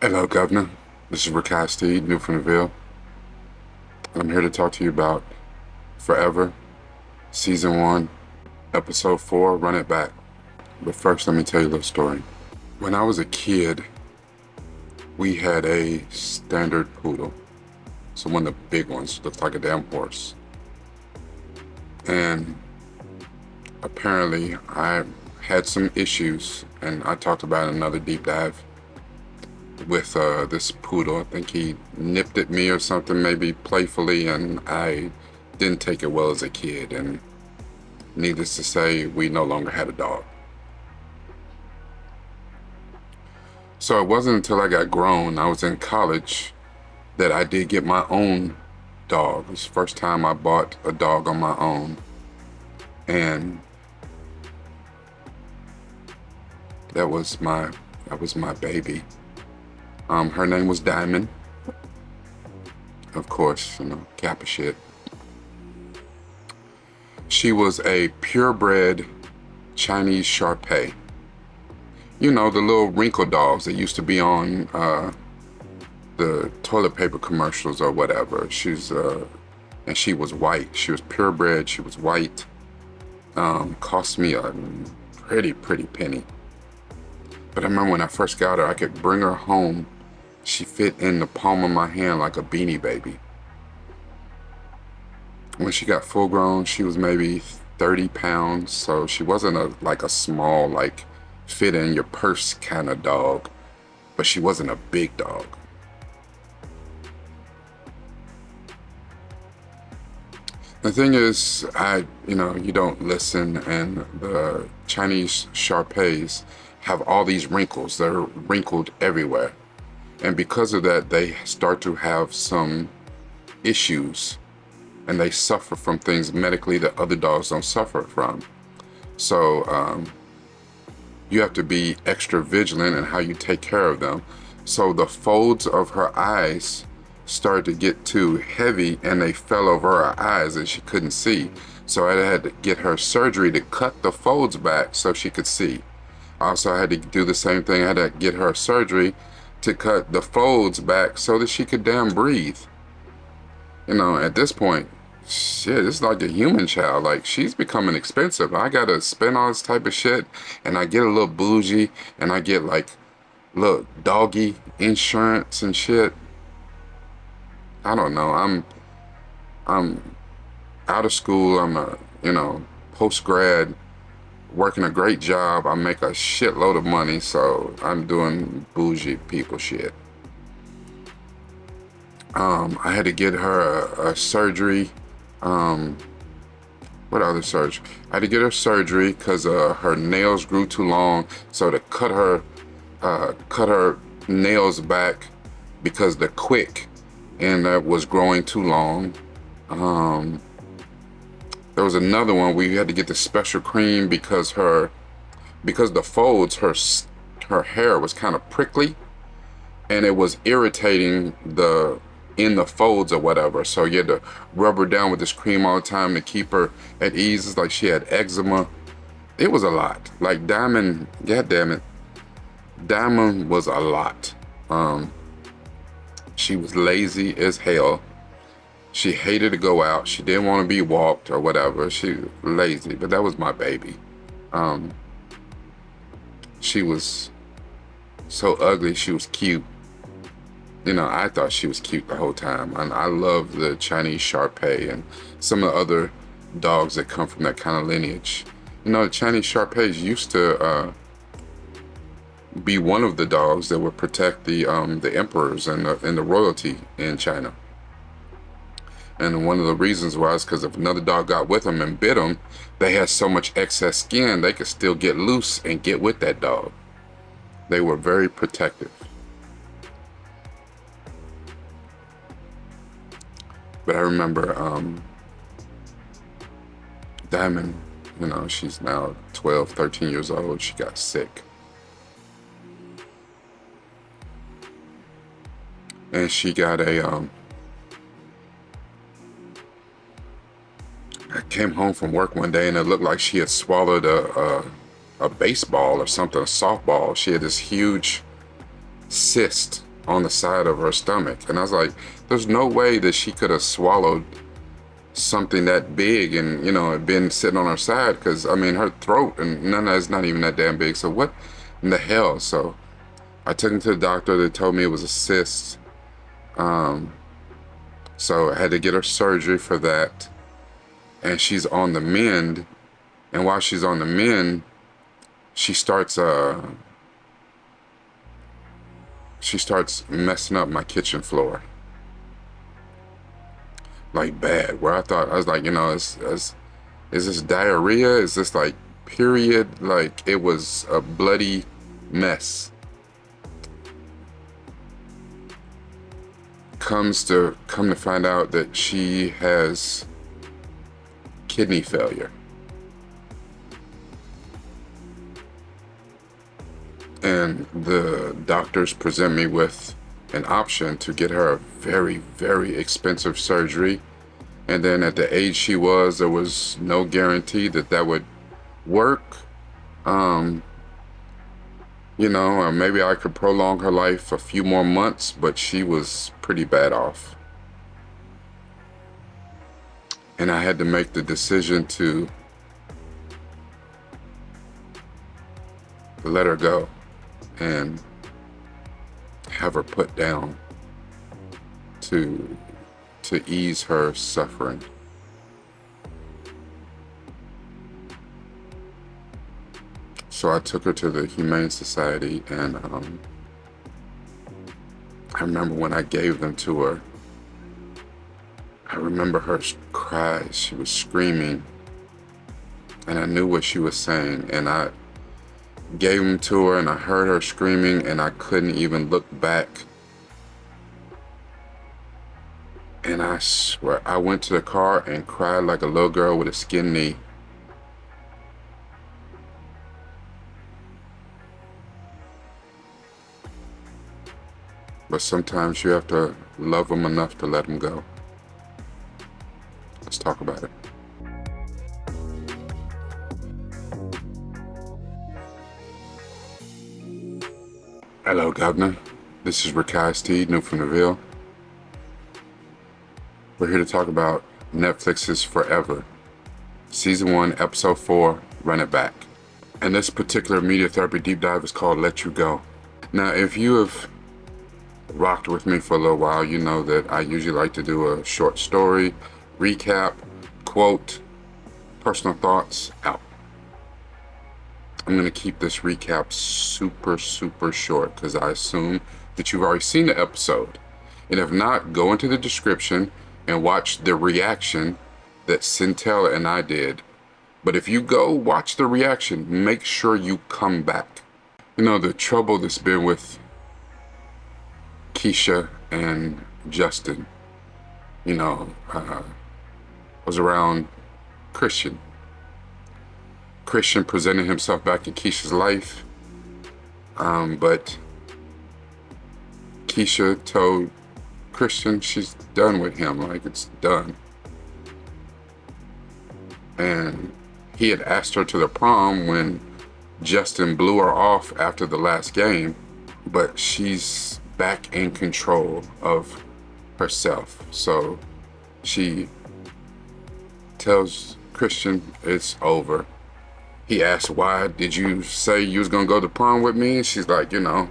Hello, Governor. This is Rakai Steed, Newfoundlandville. I'm here to talk to you about Forever, Season 1, Episode 4, Run It Back. But first, let me tell you a little story. When I was a kid, we had a standard poodle. So one of the big ones, looked like a damn horse. And apparently, I had some issues, and I talked about another deep dive with this poodle. I think he nipped at me or something, maybe playfully, and I didn't take it well as a kid, and needless to say, we no longer had a dog. So it wasn't until I got grown, I was in college, that I did get my own dog. It was the first time I bought a dog on my own, and that was my baby. Her name was Diamond. Of course, Kappa shit. She was a purebred Chinese Shar-Pei. You know, the little wrinkle dogs that used to be on the toilet paper commercials or whatever. And she was white. She was purebred. She was white. Cost me a pretty penny. But I remember when I first got her, I could bring her home. She fit in the palm of my hand like a Beanie Baby. When she got full grown, she was maybe 30 pounds. So she wasn't like a small, like fit in your purse kind of dog, but she wasn't a big dog. The thing is, you don't listen, and the Chinese Shar-Peis have all these wrinkles. They're wrinkled everywhere. And because of that, they start to have some issues, and they suffer from things medically that other dogs don't suffer from. So you have to be extra vigilant in how you take care of them. So the folds of her eyes started to get too heavy, and they fell over her eyes and she couldn't see. So I had to get her surgery to cut the folds back so she could see. Also, I had to do the same thing. I had to get her surgery to cut the folds back so that she could damn breathe. At this point, shit, it's like a human child. Like, she's becoming expensive. I gotta spend all this type of shit, and I get a little bougie, and I get like, look, doggy insurance and shit. I don't know. I'm out of school. I'm a post grad, working a great job. I make a shitload of money, so I'm doing bougie people shit. I had to get her a surgery. What other surgery? I had to get her surgery because her nails grew too long. So to cut her nails back because the quick and that was growing too long. There was another one where you had to get the special cream because the folds, her hair was kind of prickly, and it was irritating in the folds or whatever. So you had to rub her down with this cream all the time to keep her at ease. It's like she had eczema. It was a lot. Like Diamond, god damn it, Diamond was a lot. She was lazy as hell. She hated to go out. She didn't want to be walked or whatever. She was lazy, but that was my baby. She was so ugly. She was cute. I thought she was cute the whole time. And I love the Chinese Shar-Pei and some of the other dogs that come from that kind of lineage. The Chinese Shar-Peis used to be one of the dogs that would protect the emperors and the royalty in China. And one of the reasons was because if another dog got with them and bit them, they had so much excess skin, they could still get loose and get with that dog. They were very protective. But I remember Diamond, she's now 12, 13 years old. She got sick. And she got I came home from work one day and it looked like she had swallowed a baseball or something, a softball. She had this huge cyst on the side of her stomach. And I was like, there's no way that she could have swallowed something that big and, you know, it been sitting on her side, because I mean her throat and none of that's not even that damn big. So what in the hell? So I took him to the doctor. They told me it was a cyst. So I had to get her surgery for that. And she's on the mend. And while she's on the mend, she starts messing up my kitchen floor. Like bad. Where I was like, you know, is this diarrhea? Is this like period? Like it was a bloody mess. Come to find out that she has kidney failure. And the doctors present me with an option to get her a very, very expensive surgery. And then at the age she was, there was no guarantee that that would work. You know, maybe I could prolong her life a few more months, but she was pretty bad off. And I had to make the decision to let her go and have her put down to ease her suffering. So I took her to the Humane Society, and I remember when I gave them to her, I remember her cries. She was screaming, and I knew what she was saying, and I gave them to her, and I heard her screaming, and I couldn't even look back. And I swear, I went to the car and cried like a little girl with a skinned knee. But sometimes you have to love them enough to let them go. Let's talk about it. Hello, Governor. This is Rakai Steed, new from the Ville. We're here to talk about Netflix's Forever, Season 1, Episode 4, Run It Back. And this particular media therapy deep dive is called Let You Go. Now, if you have rocked with me for a little while, you know that I usually like to do a short story, recap, quote, personal thoughts, out. I'm going to keep this recap super, super short because I assume that you've already seen the episode. And if not, go into the description and watch the reaction that Centella and I did. But if you go watch the reaction, make sure you come back. You know, the trouble that's been with Keisha and Justin, you know, was around Christian. Christian presented himself back in Keisha's life, but Keisha told Christian she's done with him, like it's done. And he had asked her to the prom when Justin blew her off after the last game, but she's back in control of herself. So she tells Christian it's over. He asked, why did you say you was gonna go to prom with me? And she's like, you know,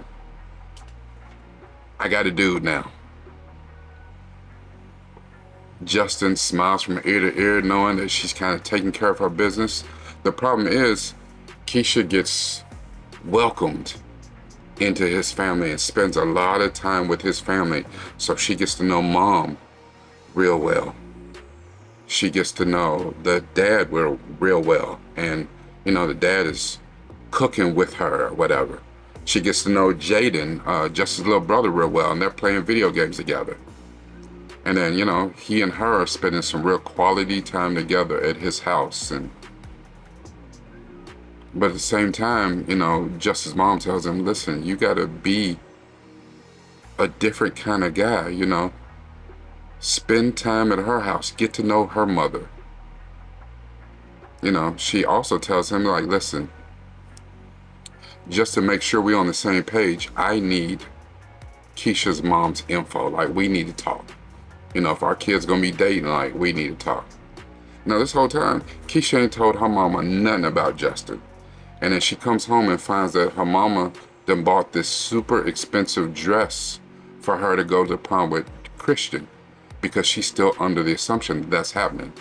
I got a dude now. Justin smiles from ear to ear, knowing that she's kind of taking care of her business. The problem is, Keisha gets welcomed into his family and spends a lot of time with his family. So she gets to know mom real well. She gets to know the dad real well. And, you know, the dad is cooking with her or whatever. She gets to know Jaden, Justin's little brother, real well, and they're playing video games together. And then, you know, he and her are spending some real quality time together at his house. But at the same time, you know, Justin's mom tells him, listen, you gotta be a different kind of guy, you know. Spend time at her house, get to know her mother. You know, she also tells him, like, listen, just to make sure we're on the same page, I need Keisha's mom's info. Like, we need to talk. You know, if our kid's gonna be dating, like, we need to talk. Now, this whole time, Keisha ain't told her mama nothing about Justin. And then she comes home and finds that her mama then bought this super expensive dress for her to go to the prom with Christian, because she's still under the assumption that that's happening.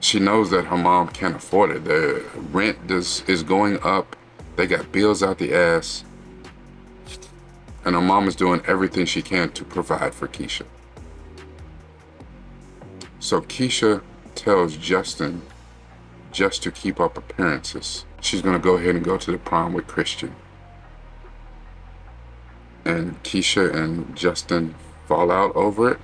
She knows that her mom can't afford it. The rent is going up. They got bills out the ass. And her mom is doing everything she can to provide for Keisha. So Keisha tells Justin, just to keep up appearances, she's gonna go ahead and go to the prom with Christian. And Keisha and Justin fall out over it.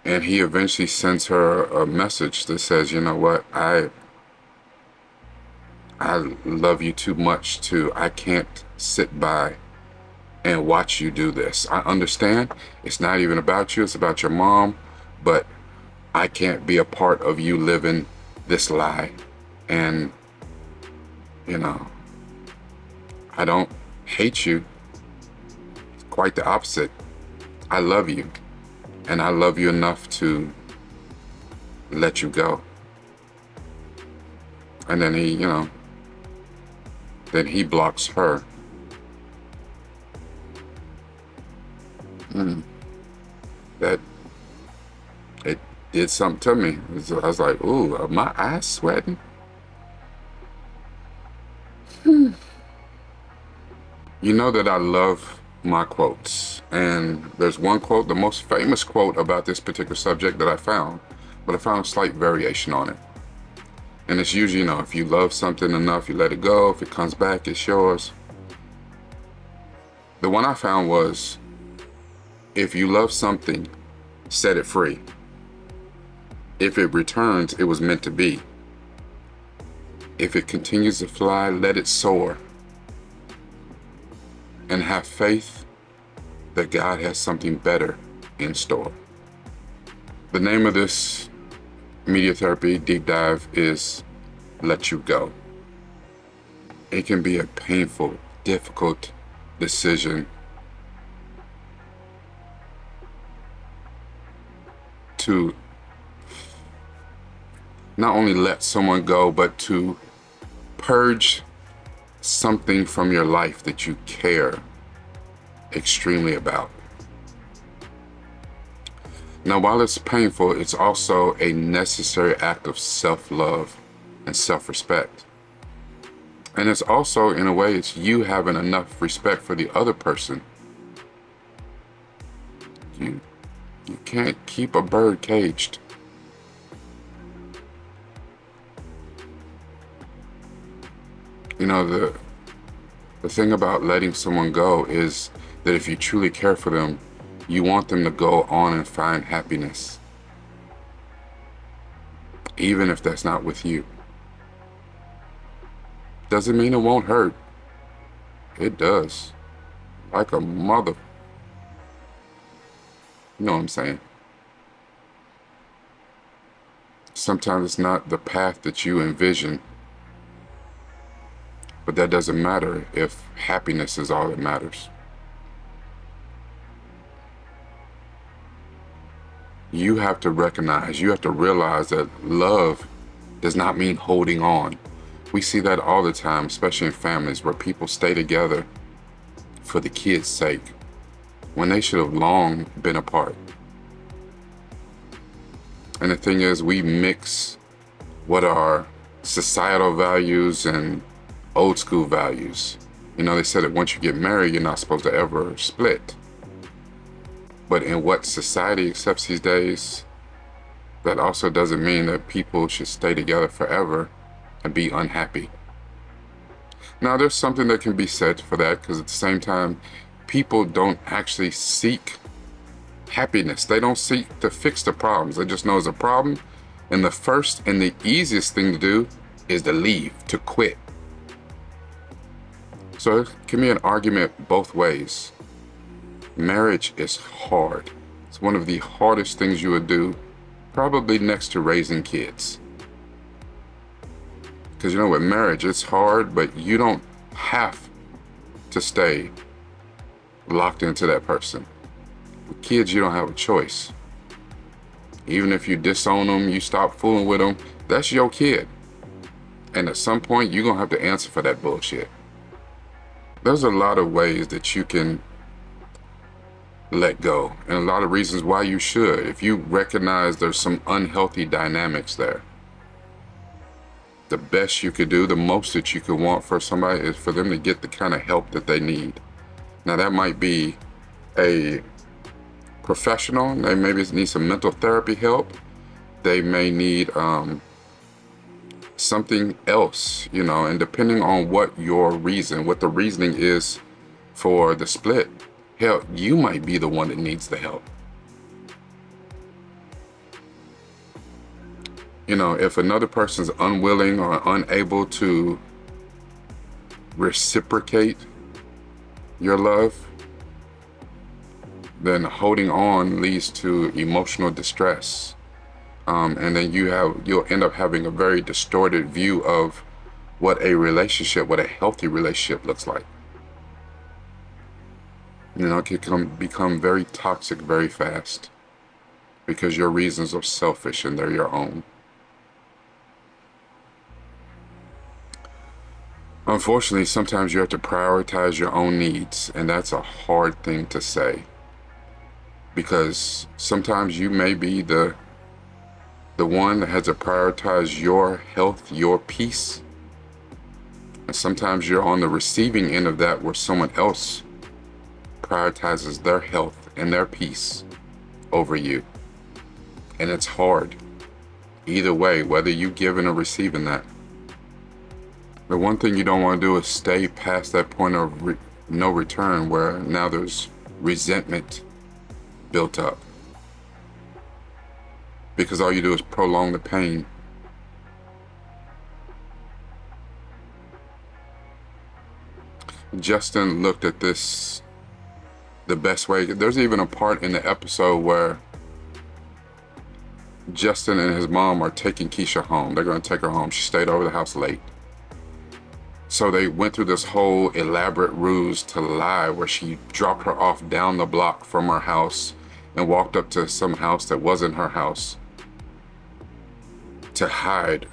And he eventually sends her a message that says, you know what, I love you too much I can't sit by and watch you do this. I understand it's not even about you, it's about your mom, but I can't be a part of you living this lie. And, you know, I don't hate you. It's quite the opposite. I love you. And I love you enough to let you go. And then he, you know, then he blocks her. That, it did something to me. I was like, ooh, are my eyes sweating? You know that I love my quotes. And there's one quote, the most famous quote about this particular subject that I found, but I found a slight variation on it. And it's usually, you know, if you love something enough, you let it go. If it comes back, it's yours. The one I found was, if you love something, set it free. If it returns, it was meant to be. If it continues to fly, let it soar. And have faith that God has something better in store. The name of this media therapy deep dive is Let You Go. It can be a painful, difficult decision to not only let someone go, but to purge something from your life that you care extremely about. Now, while it's painful, it's also a necessary act of self-love and self-respect. And it's also, in a way, it's you having enough respect for the other person. You can't keep a bird caged. You know, the thing about letting someone go is that if you truly care for them, you want them to go on and find happiness, even if that's not with you. Doesn't mean it won't hurt. It does. Like a mother. You know what I'm saying? Sometimes it's not the path that you envision, but that doesn't matter if happiness is all that matters. You have to recognize, you have to realize that love does not mean holding on. We see that all the time, especially in families where people stay together for the kids' sake when they should have long been apart. And the thing is, we mix what are societal values and old school values. You know, they said that once you get married, you're not supposed to ever split. But in what society accepts these days, that also doesn't mean that people should stay together forever and be unhappy. Now, there's something that can be said for that, because at the same time, people don't actually seek happiness. They don't seek to fix the problems. They just know it's a problem. And the first and the easiest thing to do is to leave, to quit. So it can be an argument both ways. Marriage is hard. It's one of the hardest things you would do, probably next to raising kids. Because you know, with marriage, it's hard, but you don't have to stay locked into that person. With kids, you don't have a choice. Even if you disown them, you stop fooling with them, that's your kid. And at some point, you're going to have to answer for that bullshit. There's a lot of ways that you can let go, and a lot of reasons why you should. If you recognize there's some unhealthy dynamics there, the best you could do, the most that you could want for somebody is for them to get the kind of help that they need. Now, that might be a professional. They maybe need some mental therapy help. They may need something else, and depending on what the reasoning is for the split, hell, you might be the one that needs the help. If another person's unwilling or unable to reciprocate your love, then holding on leads to emotional distress. And then you'll end up having a very distorted view of what a healthy relationship looks like. It can become very toxic very fast because your reasons are selfish and they're your own. Unfortunately, sometimes you have to prioritize your own needs, and that's a hard thing to say, because sometimes you may be the one that has to prioritize your health, your peace, and sometimes you're on the receiving end of that where someone else prioritizes their health and their peace over you. And it's hard either way, whether you giving or receiving that. The one thing you don't want to do is stay past that point of no return where now there's resentment built up, because all you do is prolong the pain. Justin looked at this the best way. There's even a part in the episode where Justin and his mom are taking Keisha home. They're going to take her home. She stayed over the house late. So they went through this whole elaborate ruse to lie where she dropped her off down the block from her house and walked up to some house that wasn't her house to hide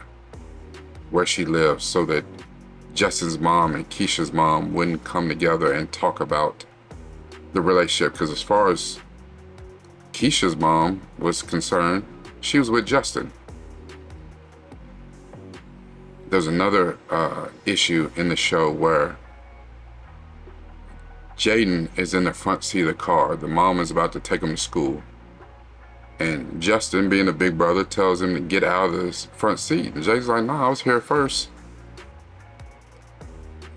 where she lives so that Justin's mom and Keisha's mom wouldn't come together and talk about the relationship. Because as far as Keisha's mom was concerned, she was with Justin. There's another issue in the show where Jaden is in the front seat of the car. The mom is about to take him to school. And Justin, being a big brother, tells him to get out of the front seat. And Jaden's like, no, I was here first.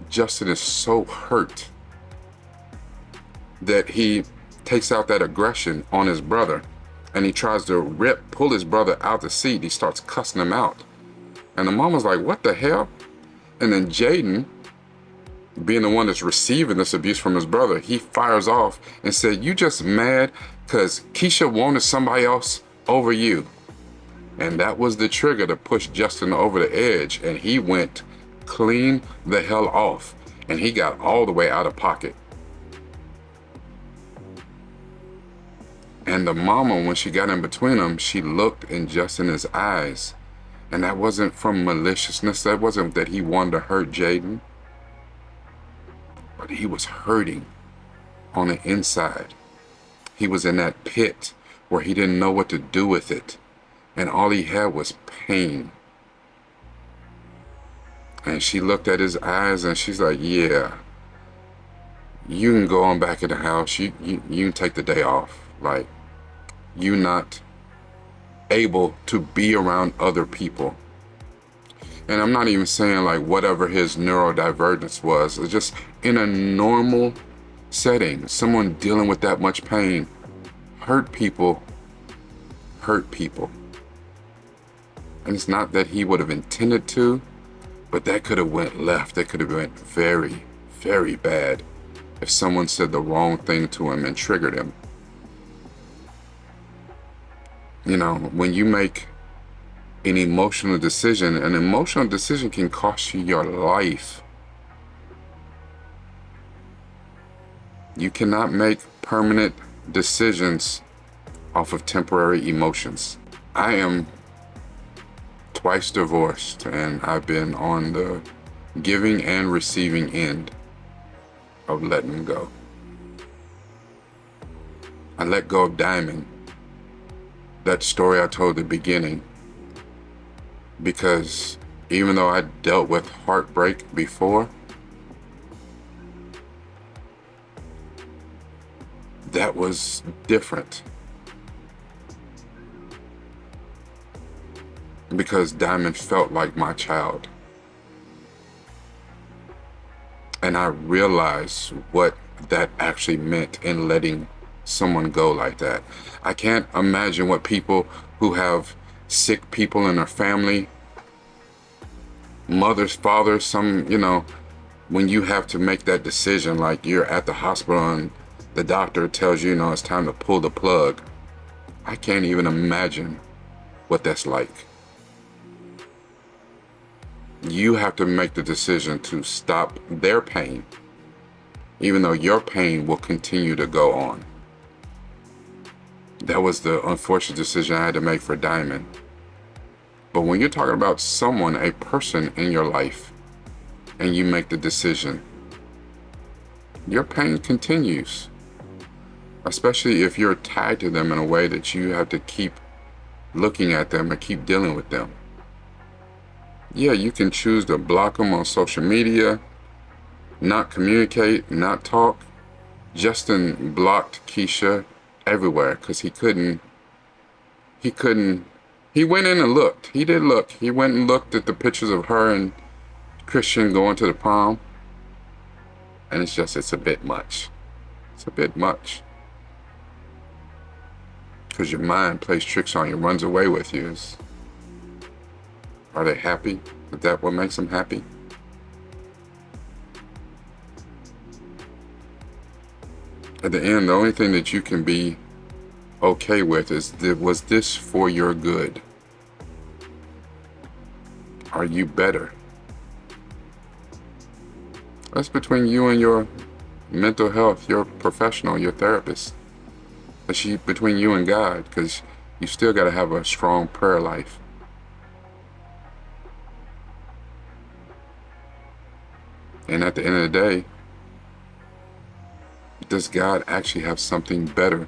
Justin is so hurt that he takes out that aggression on his brother. And he tries to pull his brother out the seat. He starts cussing him out. And the mom was like, what the hell? And then Jaden, being the one that's receiving this abuse from his brother, he fires off and said, you just mad because Keisha wanted somebody else over you. And that was the trigger to push Justin over the edge. And he went clean the hell off. And he got all the way out of pocket. And the mama, when she got in between them, she looked in Justin's eyes. And that wasn't from maliciousness. That wasn't that he wanted to hurt Jaden. But he was hurting on the inside. He was in that pit where he didn't know what to do with it. And all he had was pain. And she looked at his eyes and she's like, yeah, you can go on back in the house. You can take the day off. Like, you're not able to be around other people. And I'm not even saying like whatever his neurodivergence was. It's just in a normal setting, someone dealing with that much pain, hurt people. And it's not that he would have intended to, but that could have went left. That could have went very, very bad if someone said the wrong thing to him and triggered him. You know, when you make an emotional decision can cost you your life. You cannot make permanent decisions off of temporary emotions. I am twice divorced, and I've been on the giving and receiving end of letting go. I let go of Diamond, that story I told at the beginning, because even though I dealt with heartbreak before, that was different. Because Diamond felt like my child. And I realized what that actually meant in letting someone go like that. I can't imagine what people who have sick people in their family, mothers, fathers, when you have to make that decision, like you're at the hospital and the doctor tells you, it's time to pull the plug. I can't even imagine what that's like. You have to make the decision to stop their pain, even though your pain will continue to go on. That was the unfortunate decision I had to make for Diamond. But when you're talking about someone, a person in your life, and you make the decision, your pain continues. Especially if you're tied to them in a way that you have to keep looking at them and keep dealing with them. Yeah, you can choose to block them on social media, not communicate, not talk. Justin blocked Keisha everywhere because he went in and looked. He did look. He went and looked at the pictures of her and Christian going to the prom. And it's a bit much. It's a bit much. Because your mind plays tricks on you, runs away with you. Are they happy? Is that what makes them happy? At the end, the only thing that you can be okay with is, was this for your good? Are you better? That's between you and your mental health, your professional, your therapist. That's between you and God, because you still got to have a strong prayer life. And at the end of the day, does God actually have something better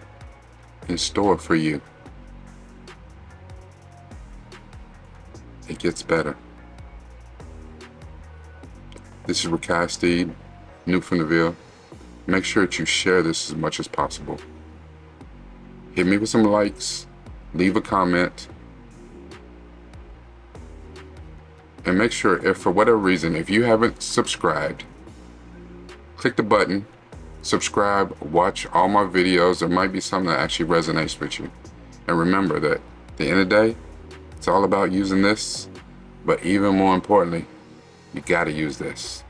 in store for you? It gets better. This is Rakai Steed, new from the Ville. Make sure that you share this as much as possible. Hit me with some likes, leave a comment, and make sure, if for whatever reason, if you haven't subscribed, click the button, subscribe, watch all my videos. There might be something that actually resonates with you. And remember that at the end of the day, it's all about using this, but even more importantly, you gotta use this.